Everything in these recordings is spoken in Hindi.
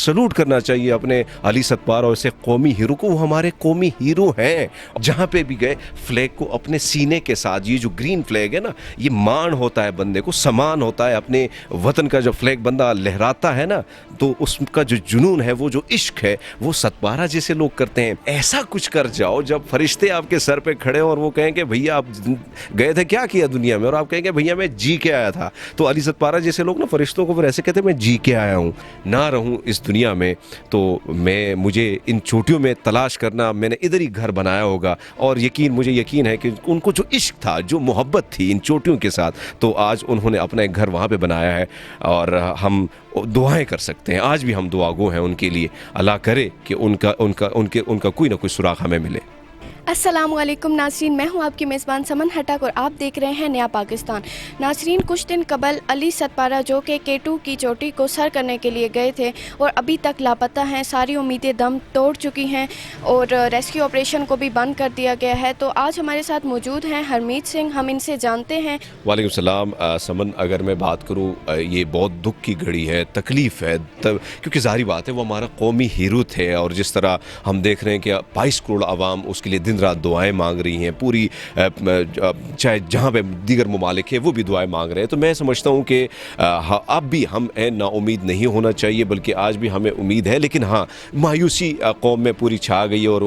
सलूट करना चाहिए अपने अली सतपारा और ऐसे कौमी हीरो को। वो हमारे कौमी हीरो हैं। जहाँ पे भी गए फ्लैग को अपने सीने के साथ, ये जो ग्रीन फ्लैग है ना, ये मान होता है बंदे को, समान होता है। अपने वतन का जब फ्लैग बंदा लहराता है ना, तो उसका जो जुनून है, वो जो इश्क है, वो सतपारा जैसे लोग करते हैं। ऐसा कुछ कर जाओ जब फरिश्ते आपके सर पे खड़े हो और वो कहें कि भैया आप गए थे क्या किया दुनिया में, और आप कहेंगे भैया मैं जी के आया था। तो अली सतपारा जैसे लोग ना फरिश्तों को फिर ऐसे कहते हैं मैं जी के आया हूँ, ना रहूँ इस दुनिया में तो मुझे इन चोटियों में तलाश करना, मैंने इधर ही घर बनाया होगा। और मुझे यकीन है कि उनको जो इश्क था, जो मोहब्बत थी इन चोटियों के साथ, तो आज उन्होंने अपना एक घर वहाँ पे बनाया है। और हम दुआएं कर सकते हैं, आज भी हम दुआगो हैं उनके लिए। अल्लाह करे कि उनका कोई ना कोई सुराग हमें मिले। अस्सलामुअलैकुम नाज़रीन, मैं हूं आपकी मेज़बान समन हटक और आप देख रहे हैं नया पाकिस्तान। नाज़रीन, कुछ दिन कबल अली सतपारा जो कि K2 की चोटी को सर करने के लिए गए थे और अभी तक लापता हैं, सारी उम्मीदें दम तोड़ चुकी हैं और रेस्क्यू ऑपरेशन को भी बंद कर दिया गया है। तो आज हमारे साथ मौजूद हैं हरमीत सिंह, हम इनसे जानते हैं। वालेकुम सलाम। समन, अगर मैं बात करूँ, ये बहुत दुख की घड़ी है, तकलीफ़ है, तब क्योंकि ज़ाहिर बात है वो हमारा कौमी हीरो थे। और जिस तरह हम देख रहे हैं कि 22 करोड़ आवाम उसके लिए दिन रात दुआएं मांग रही हैं, पूरी चाहे जहाँ पे दीगर ममालिक है वो भी दुआएं मांग रहे हैं। तो मैं समझता हूँ कि अब भी हम नाउमीद नहीं होना चाहिए, बल्कि आज भी हमें उम्मीद है। लेकिन हाँ, मायूसी कौम में पूरी छा गई है। और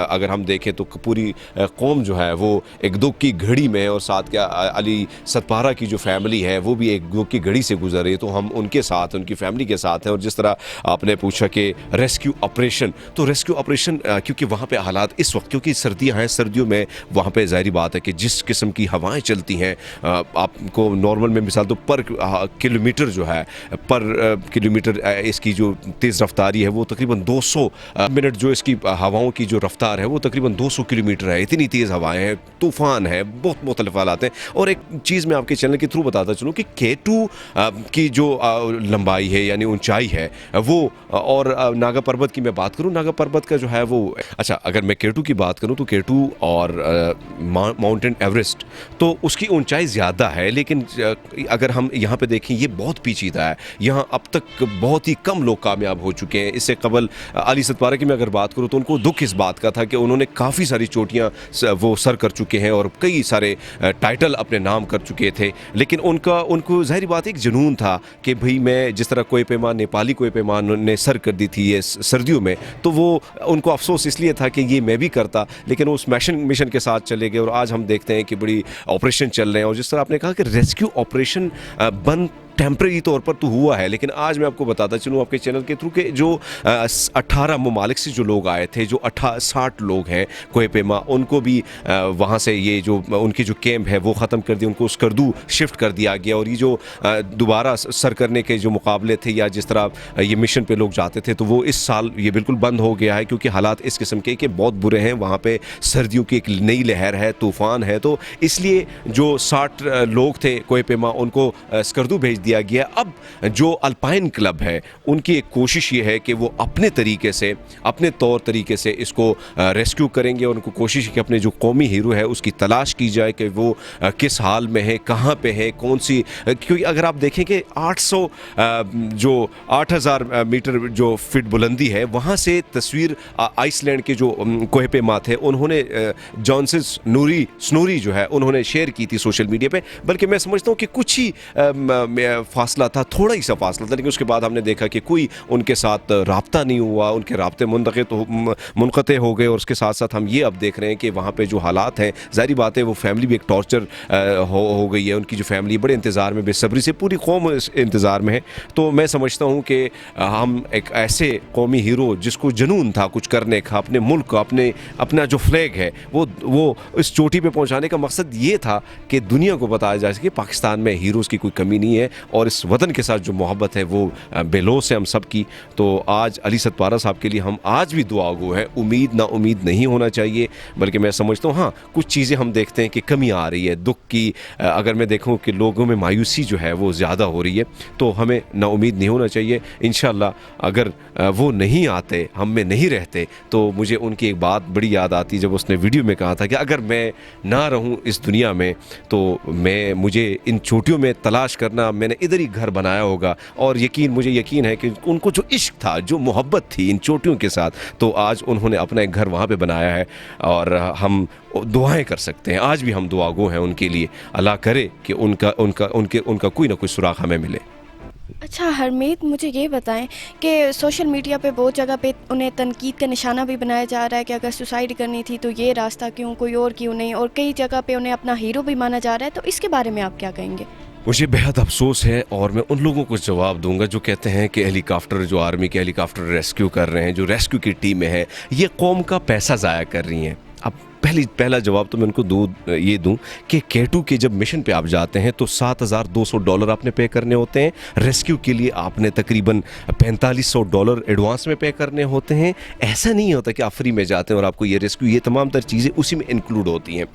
अगर हम देखें तो पूरी कौम जो है वो एक दुख की घड़ी में है। और साथ क्या अली सतपारा की जो फैमिली है वो भी एक दुख की घड़ी से गुजर रही है। तो हम उनके साथ, उनकी फैमिली के साथ हैं। और जिस तरह आपने पूछा कि रेस्क्यू ऑपरेशन, तो रेस्क्यू ऑपरेशन क्योंकि वहाँ पे हालात इस वक्त, क्योंकि सर्दियाँ हैं, सर्दियों में वहाँ पे ज़ाहिर बात है कि जिस किस्म की हवाएं चलती हैं, आपको नॉर्मल में मिसाल तो पर किलोमीटर जो है, पर किलोमीटर इसकी जो तेज़ रफ्तारी है वो तकरीबन 200 मिनट, जो इसकी हवाओं की जो रफ्तार है वो तकरीबन 200 किलोमीटर है। इतनी तेज़ हवाएं हैं, तूफ़ान है, बहुत मुख्तलिफ हालात हैं। और एक चीज़ मैं आपके चैनल के थ्रू बताता चलूँ कि K2 की जो लंबाई है यानी ऊंचाई है वो, और नागा पर्वत की मैं बात करूँ, नागा पर्वत का जो है वो, अच्छा अगर मैं K2 की बात करूँ तो K2 और माउंटेन एवरेस्ट, तो उसकी ऊंचाई ज़्यादा है। लेकिन अगर हम यहाँ पे देखें, ये बहुत पेचीदा है। यहाँ अब तक बहुत ही कम लोग कामयाब हो चुके हैं। इससे कबल अली सतपारा की मैं अगर बात करूँ तो उनको दुख इस बात का था कि उन्होंने काफ़ी सारी चोटियाँ वो सर कर चुके हैं और कई सारे टाइटल अपने नाम कर चुके थे। लेकिन उनको ज़ाहिर बात एक जुनून था कि भाई मैं, जिस तरह कोई पैमान, नेपाली कोई पैमान ने सर कर दी थी ये सर्दियों में, तो वो उनको अफसोस इसलिए था कि ये मैं भी करता। लेकिन उस मिशन के साथ चले गए। और आज हम देखते हैं कि बड़ी ऑपरेशन चल रहे हैं। और जिस तरह आपने कहा कि रेस्क्यू ऑपरेशन बंद टेम्प्रेरी तौर पर तो हुआ है, लेकिन आज मैं आपको बताता चलूँ आपके चैनल के थ्रू के जो 18 ममालिक से जो लोग आए थे, जो 60 लोग हैं कोहेपेमा, उनको भी वहाँ से ये जो उनकी जो कैंप है वो ख़त्म कर दिया, उनको स्कर्दू शिफ्ट कर दिया गया। और ये जो दोबारा सर करने के जो मुकाबले थे या जिस तरह ये मिशन पे लोग जाते थे, तो वो इस साल ये बिल्कुल बंद हो गया है, क्योंकि हालात इस किस्म के कि बहुत बुरे हैं। वहाँ पे सर्दियों की एक नई लहर है, तूफ़ान है, तो इसलिए जो 60 लोग थे कोहेपेमा, उनको स्कर्दू भेज दिया गया। अब जो अल्पाइन क्लब है उनकी एक कोशिश ये है कि वो अपने तरीके से, अपने तौर तरीके से इसको रेस्क्यू करेंगे। और उनको कोशिश है कि अपने जो कौमी हीरो है उसकी तलाश की जाए कि वो किस हाल में है, कहाँ पे है, कौन सी, क्योंकि अगर आप देखें कि 8000 मीटर जो फिट बुलंदी है, वहाँ से तस्वीर आइसलैंड के जो कोहेपेमा थे, उन्होंने जॉनसन स्नोरी जो है उन्होंने शेयर की थी सोशल मीडिया पे। बल्कि मैं समझता हूँ कि कुछ ही फासला था, थोड़ा ही सा फासला था, लेकिन उसके बाद हमने देखा कि कोई उनके साथ राब्ता नहीं हुआ, उनके राब्ते मुनक़ते हो गए। और उसके साथ साथ हम ये अब देख रहे हैं कि वहाँ पे जो हालात हैं, ज़ाहिर बात है वो फैमिली भी एक टॉर्चर हो गई है। उनकी जो फैमिली बड़े इंतज़ार में, बेसब्री से पूरी कौम इंतज़ार में है। तो मैं समझता हूँ कि हम एक ऐसे कौमी हीरो जिसको जुनून था कुछ करने का, अपने मुल्क का, अपना जो फ्लैग है वो इस चोटी पे पहुँचाने का मकसद ये था कि दुनिया को बताया जा सके पाकिस्तान में हीरोज़ की कोई कमी नहीं है और इस वतन के साथ जो मोहब्बत है वो बेलोस है हम सब की। तो आज अली सतपारा साहब के लिए हम आज भी दुआगो हैं। उम्मीद ना उम्मीद नहीं होना चाहिए, बल्कि मैं समझता हूँ हाँ कुछ चीज़ें हम देखते हैं कि कमी आ रही है दुख की। अगर मैं देखूँ कि लोगों में मायूसी जो है वो ज़्यादा हो रही है, तो हमें ना उम्मीद नहीं होना चाहिए। इंशाअल्लाह अगर वो नहीं आते, हम में नहीं रहते, तो मुझे उनकी एक बात बड़ी याद आती जब उसने वीडियो में कहा था कि अगर मैं ना रहूँ इस दुनिया में तो मुझे इन चोटियों में तलाश करना, मैंने मैंने इधर ही घर बनाया होगा। और मुझे यकीन है कि उनको जो इश्क था, जो मोहब्बत थी इन चोटियों के साथ, तो आज उन्होंने अपना एक घर वहाँ पे बनाया है और हम दुआएं कर सकते हैं। आज भी हम दुआगो हैं उनके लिए। अल्लाह करे कि उनका कोई ना कोई सुराग हमें मिले। अच्छा हरमीत, मुझे ये बताएं कि सोशल मीडिया पे बहुत जगह पे उन्हें तनकीद का निशाना भी बनाया जा रहा है कि अगर सुसाइड करनी थी तो ये रास्ता क्यों, कोई और क्यों नहीं, और कई जगह पे उन्हें अपना हीरो भी माना जा रहा है। तो इसके बारे में आप क्या कहेंगे? मुझे बेहद अफसोस है और मैं उन लोगों को जवाब दूंगा जो कहते हैं कि हेलीकॉप्टर, जो आर्मी के हेलीकॉप्टर रेस्क्यू कर रहे हैं, जो रेस्क्यू की टीमें हैं, ये कौम का पैसा ज़ाया कर रही हैं। अब पहला जवाब तो मैं उनको दूं कि K2 के जब मिशन पे आप जाते हैं तो $7,200 आपने पे करने होते हैं। रेस्क्यू के लिए आपने तकरीबन $4,500 एडवांस में पे करने होते हैं। ऐसा नहीं होता कि आप फ्री में जाते हैं और आपको ये रेस्क्यू, ये तमाम तर चीज़ें उसी में इंक्लूड होती हैं।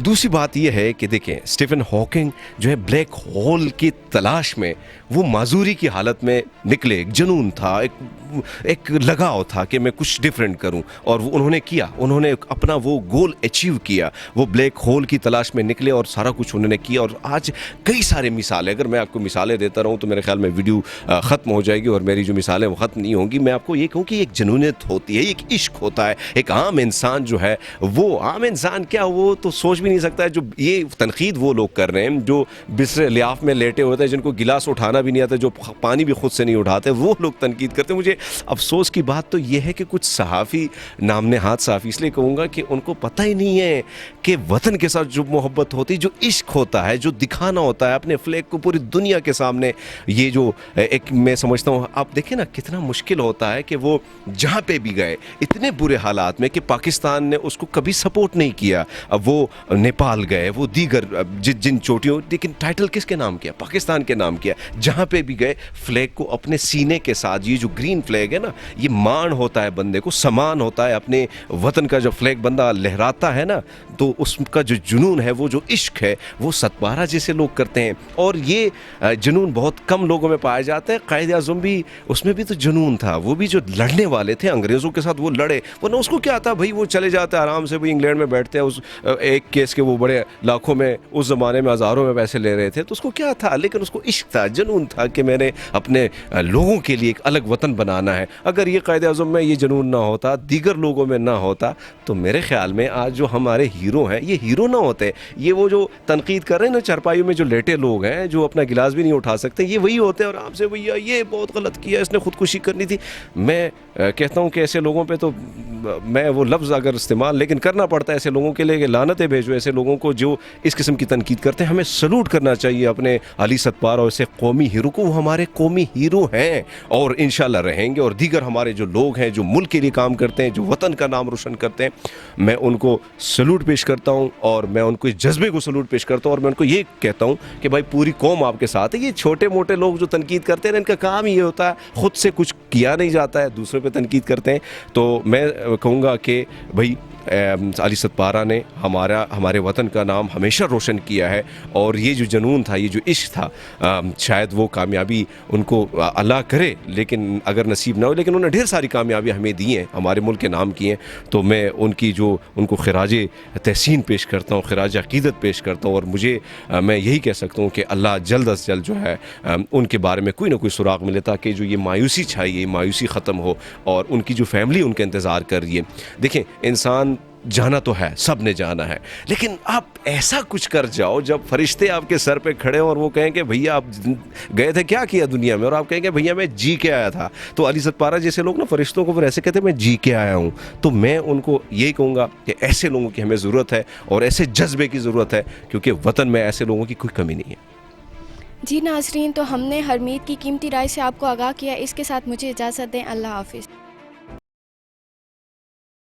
दूसरी बात यह है कि देखें, स्टीफन हॉकिंग जो है ब्लैक होल की तलाश में वो माजूरी की हालत में निकले। एक जुनून था, एक लगाव था कि मैं कुछ डिफरेंट करूं और उन्होंने किया। उन्होंने अपना वो गोल अचीव किया। वो ब्लैक होल की तलाश में निकले और सारा कुछ उन्होंने किया। और आज कई सारे मिसालें, अगर मैं आपको मिसालें देता रहूं तो मेरे ख्याल में वीडियो ख़त्म हो जाएगी और मेरी जो मिसालें वो ख़त्म नहीं होंगी। मैं आपको ये कहूँ कि एक जुनूनियत होती है, एक इश्क होता है। एक आम इंसान जो है, वो आम इंसान क्या, वो तो सोच भी नहीं सकता है। जो ये तनकीद वो लोग कर रहे हैं जो बिस्तर लियाफ में लेटे होते हैं, जिनको गिलास उठाना भी नहीं आता, जो पानी भी खुद से नहीं उठाते, वो लोग तनकीद करते हैं। मुझे अफसोस की बात तो ये है कि कुछ सहाफ़ी, नामने हाथ सहाफ़ी इसलिए कहूँगा कि उनको पता ही नहीं है कि वतन के साथ जो मोहब्बत होती है, जो इश्क होता है, जो दिखाना होता है अपने फ्लैग को पूरी दुनिया के सामने, ये जो एक मैं समझता हूँ, आप देखें ना कितना मुश्किल होता है कि वो जहाँ पे भी गए इतने बुरे हालात में कि पाकिस्तान ने उसको कभी सपोर्ट नहीं किया। अब वो नेपाल गए, वो दीगर जिन चोटियों, लेकिन टाइटल किसके नाम किया? पाकिस्तान के नाम किया। जहाँ पे भी गए फ्लैग को अपने सीने के साथ, ये जो ग्रीन फ्लैग है ना, ये मान होता है बंदे को, समान होता है। अपने वतन का जब फ्लैग बंदा लहराता है ना, तो उसका जो जुनून है, वो जो इश्क है, वो सतपारा जैसे लोग करते हैं। और ये जुनून बहुत कम लोगों में पाया जाता है। कायद-ए-आज़म भी, उसमें भी तो जुनून था। वो भी जो लड़ने वाले थे अंग्रेज़ों के साथ, वो लड़े। वरना उसको क्या था भाई, वो चले जाते आराम से, भाई इंग्लैंड में बैठते हैं। उस एक केस के वो बड़े लाखों में, उस ज़माने में हज़ारों में पैसे ले रहे थे, तो उसको क्या था? लेकिन उसको इश्क था, जुनून था कि मैंने अपने लोगों के लिए एक अलग वतन बनाना है। अगर ये कायद-ए-आज़म में ये जुनून ना होता, दीगर लोगों में ना होता, तो मेरे ख्याल में आज जो हमारे हीरो हैं, ये हीरो ना होते। ये वो जो तनकीद कर रहे हैं ना, चारपाइयों में जो लेटे लोग हैं, जो अपना गिलास भी नहीं उठा सकते, ये वही होते हैं। और आपसे भैया ये बहुत गलत किया, इसने खुदकुशी करनी थी। मैं कहता हूँ कि ऐसे लोगों पे तो मैं वो लफ्ज़ अगर इस्तेमाल लेकिन करना पड़ता है ऐसे लोगों के लिए कि लानतें भेजो ऐसे लोगों को जो इस किस्म की तनकीद करते हैं। हमें सलूट करना चाहिए अपने अली सतपारा और ऐसे कौमी हीरो को। वो हमारे कौमी हीरो हैं और इंशाल्लाह रहेंगे। और दीगर हमारे जो लोग हैं जो मुल्क के लिए काम करते हैं, जो वतन का नाम रोशन करते हैं, मैं उनको सलूट पेश करता हूँ और मैं उनको इस जज्बे को सलूट पेश करता हूँ। और मैं उनको ये कहता हूँ कि भाई पूरी कौम आपके साथ है। ये छोटे मोटे लोग जो तनकीद करते हैं, इनका काम ये होता है, खुद से कुछ किया नहीं जाता है, दूसरों पे तनकीद करते हैं। तो मैं कहूँगा कि भाई अली सतपारा ने हमारे वतन का नाम हमेशा रोशन किया है। और ये जो जुनून था, ये जो इश्क था, शायद वो कामयाबी उनको अल्लाह करे, लेकिन अगर नसीब ना हो, लेकिन उन्होंने ढेर सारी कामयाबी हमें दी हैं, हमारे मुल्क के नाम की हैं। तो मैं उनको खिराज तहसीन पेश करता हूँ, खिराज अक़ीदत पेश करता हूँ। और मैं यही कह सकता हूँ कि अल्लाह जल्द अज जल्द जो है उनके बारे में कोई ना कोई सुराग मिले, ताकि जो ये मायूसी छाई, ये मायूसी ख़त्म हो और उनकी जो फैमिली उनका इंतज़ार कर रही है। देखें, इंसान जाना तो है, सब ने जाना है, लेकिन आप ऐसा कुछ कर जाओ जब फरिश्ते आपके सर पे खड़े हों और वो कहें कि भैया आप गए थे, क्या किया दुनिया में, और आप कहेंगे भैया मैं जी के आया था। तो अली सतपारा जैसे लोग ना फरिश्तों को फिर ऐसे कहते हैं मैं जी के आया हूँ। तो मैं उनको यही कहूँगा कि ऐसे लोगों की हमें ज़रूरत है और ऐसे जज्बे की ज़रूरत है, क्योंकि वतन में ऐसे लोगों की कोई कमी नहीं है। जी नाज़रीन, तो हमने हरमीत की कीमती राय से आपको आगाह किया। इसके साथ मुझे इजाज़त दें। अल्लाह हाफ़िज़।